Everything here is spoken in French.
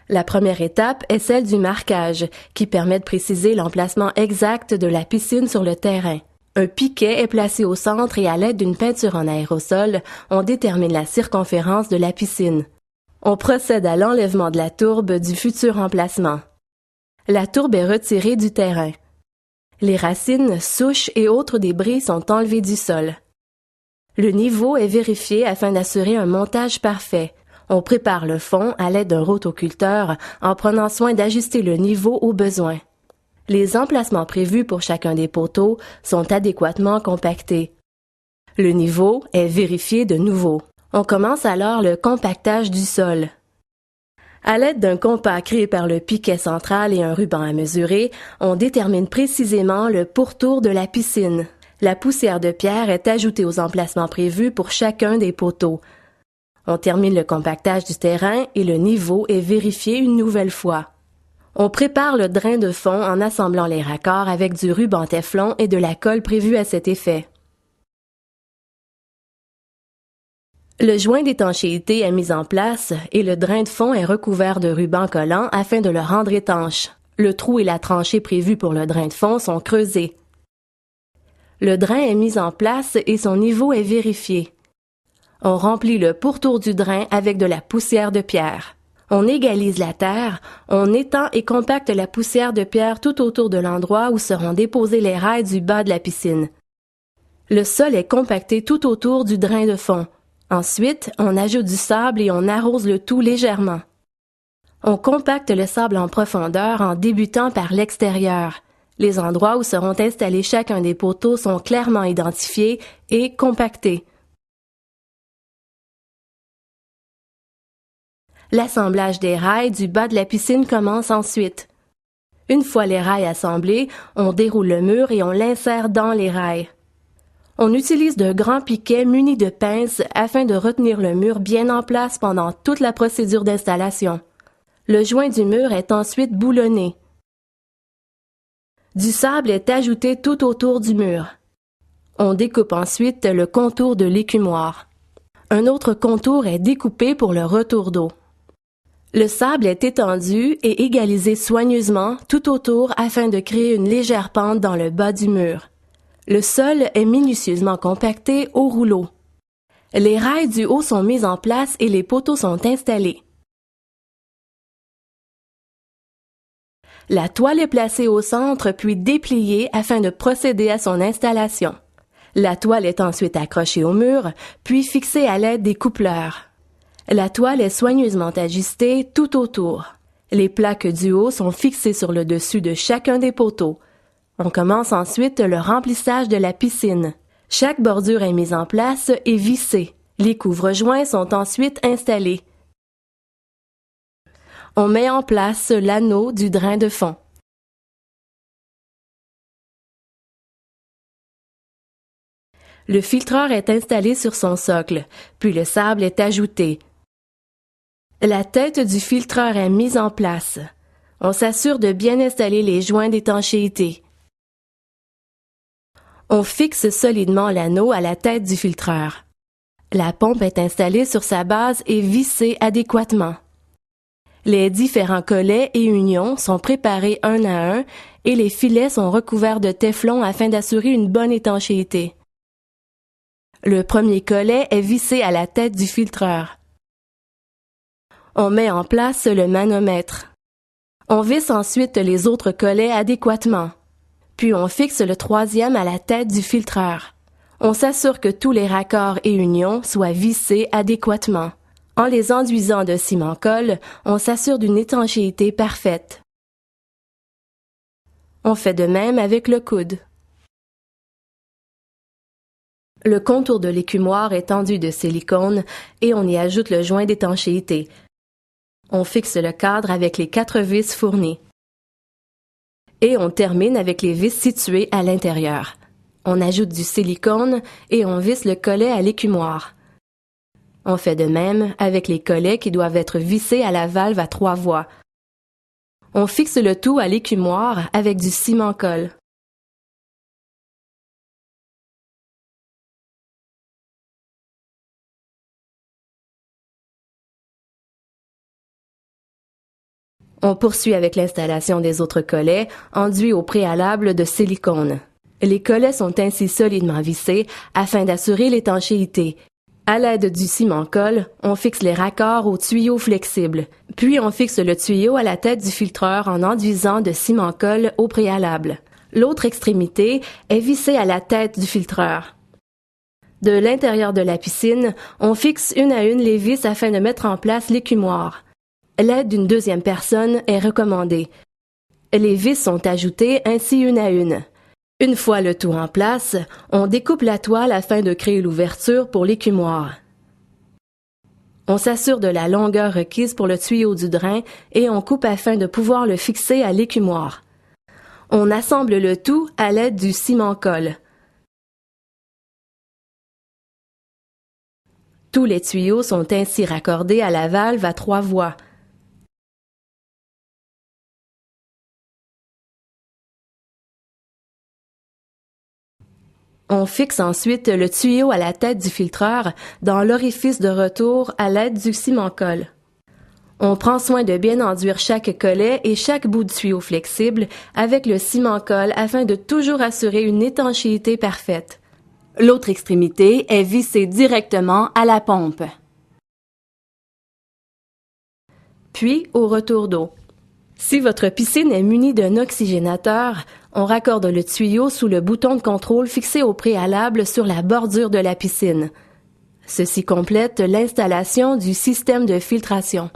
La première étape est celle du marquage, qui permet de préciser l'emplacement exact de la piscine sur le terrain. Un piquet est placé au centre et à l'aide d'une peinture en aérosol, on détermine la circonférence de la piscine. On procède à l'enlèvement de la tourbe du futur emplacement. La tourbe est retirée du terrain. Les racines, souches et autres débris sont enlevés du sol. Le niveau est vérifié afin d'assurer un montage parfait. On prépare le fond à l'aide d'un rotoculteur en prenant soin d'ajuster le niveau aux besoins. Les emplacements prévus pour chacun des poteaux sont adéquatement compactés. Le niveau est vérifié de nouveau. On commence alors le compactage du sol. À l'aide d'un compas créé par le piquet central et un ruban à mesurer, on détermine précisément le pourtour de la piscine. La poussière de pierre est ajoutée aux emplacements prévus pour chacun des poteaux. On termine le compactage du terrain et le niveau est vérifié une nouvelle fois. On prépare le drain de fond en assemblant les raccords avec du ruban téflon et de la colle prévue à cet effet. Le joint d'étanchéité est mis en place et le drain de fond est recouvert de ruban collant afin de le rendre étanche. Le trou et la tranchée prévus pour le drain de fond sont creusés. Le drain est mis en place et son niveau est vérifié. On remplit le pourtour du drain avec de la poussière de pierre. On égalise la terre, on étend et compacte la poussière de pierre tout autour de l'endroit où seront déposés les rails du bas de la piscine. Le sol est compacté tout autour du drain de fond. Ensuite, on ajoute du sable et on arrose le tout légèrement. On compacte le sable en profondeur en débutant par l'extérieur. Les endroits où seront installés chacun des poteaux sont clairement identifiés et compactés. L'assemblage des rails du bas de la piscine commence ensuite. Une fois les rails assemblés, on déroule le mur et on l'insère dans les rails. On utilise de grands piquets munis de pinces afin de retenir le mur bien en place pendant toute la procédure d'installation. Le joint du mur est ensuite boulonné. Du sable est ajouté tout autour du mur. On découpe ensuite le contour de l'écumoire. Un autre contour est découpé pour le retour d'eau. Le sable est étendu et égalisé soigneusement tout autour afin de créer une légère pente dans le bas du mur. Le sol est minutieusement compacté au rouleau. Les rails du haut sont mis en place et les poteaux sont installés. La toile est placée au centre puis dépliée afin de procéder à son installation. La toile est ensuite accrochée au mur, puis fixée à l'aide des coupleurs. La toile est soigneusement ajustée tout autour. Les plaques du haut sont fixées sur le dessus de chacun des poteaux. On commence ensuite le remplissage de la piscine. Chaque bordure est mise en place et vissée. Les couvre-joints sont ensuite installés. On met en place l'anneau du drain de fond. Le filtreur est installé sur son socle, puis le sable est ajouté. La tête du filtreur est mise en place. On s'assure de bien installer les joints d'étanchéité. On fixe solidement l'anneau à la tête du filtreur. La pompe est installée sur sa base et vissée adéquatement. Les différents collets et unions sont préparés un à un et les filets sont recouverts de téflon afin d'assurer une bonne étanchéité. Le premier collet est vissé à la tête du filtreur. On met en place le manomètre. On visse ensuite les autres collets adéquatement. Puis on fixe le troisième à la tête du filtreur. On s'assure que tous les raccords et unions soient vissés adéquatement. En les enduisant de ciment-colle, on s'assure d'une étanchéité parfaite. On fait de même avec le coude. Le contour de l'écumoire est tendu de silicone et on y ajoute le joint d'étanchéité. On fixe le cadre avec les 4 vis fournies. Et on termine avec les vis situées à l'intérieur. On ajoute du silicone et on visse le collet à l'écumoire. On fait de même avec les collets qui doivent être vissés à la valve à 3 voies. On fixe le tout à l'écumoire avec du ciment-colle. On poursuit avec l'installation des autres collets, enduits au préalable de silicone. Les collets sont ainsi solidement vissés afin d'assurer l'étanchéité. À l'aide du ciment-colle, on fixe les raccords au tuyau flexible, puis on fixe le tuyau à la tête du filtreur en enduisant de ciment-colle au préalable. L'autre extrémité est vissée à la tête du filtreur. De l'intérieur de la piscine, on fixe une à une les vis afin de mettre en place l'écumoire. L'aide d'une deuxième personne est recommandée. Les vis sont ajoutées ainsi une à une. Une fois le tout en place, on découpe la toile afin de créer l'ouverture pour l'écumoire. On s'assure de la longueur requise pour le tuyau du drain et on coupe afin de pouvoir le fixer à l'écumoire. On assemble le tout à l'aide du ciment-colle. Tous les tuyaux sont ainsi raccordés à la valve à 3 voies. On fixe ensuite le tuyau à la tête du filtreur dans l'orifice de retour à l'aide du ciment-colle. On prend soin de bien enduire chaque collet et chaque bout de tuyau flexible avec le ciment-colle afin de toujours assurer une étanchéité parfaite. L'autre extrémité est vissée directement à la pompe. Puis au retour d'eau. Si votre piscine est munie d'un oxygénateur, on raccorde le tuyau sous le bouton de contrôle fixé au préalable sur la bordure de la piscine. Ceci complète l'installation du système de filtration.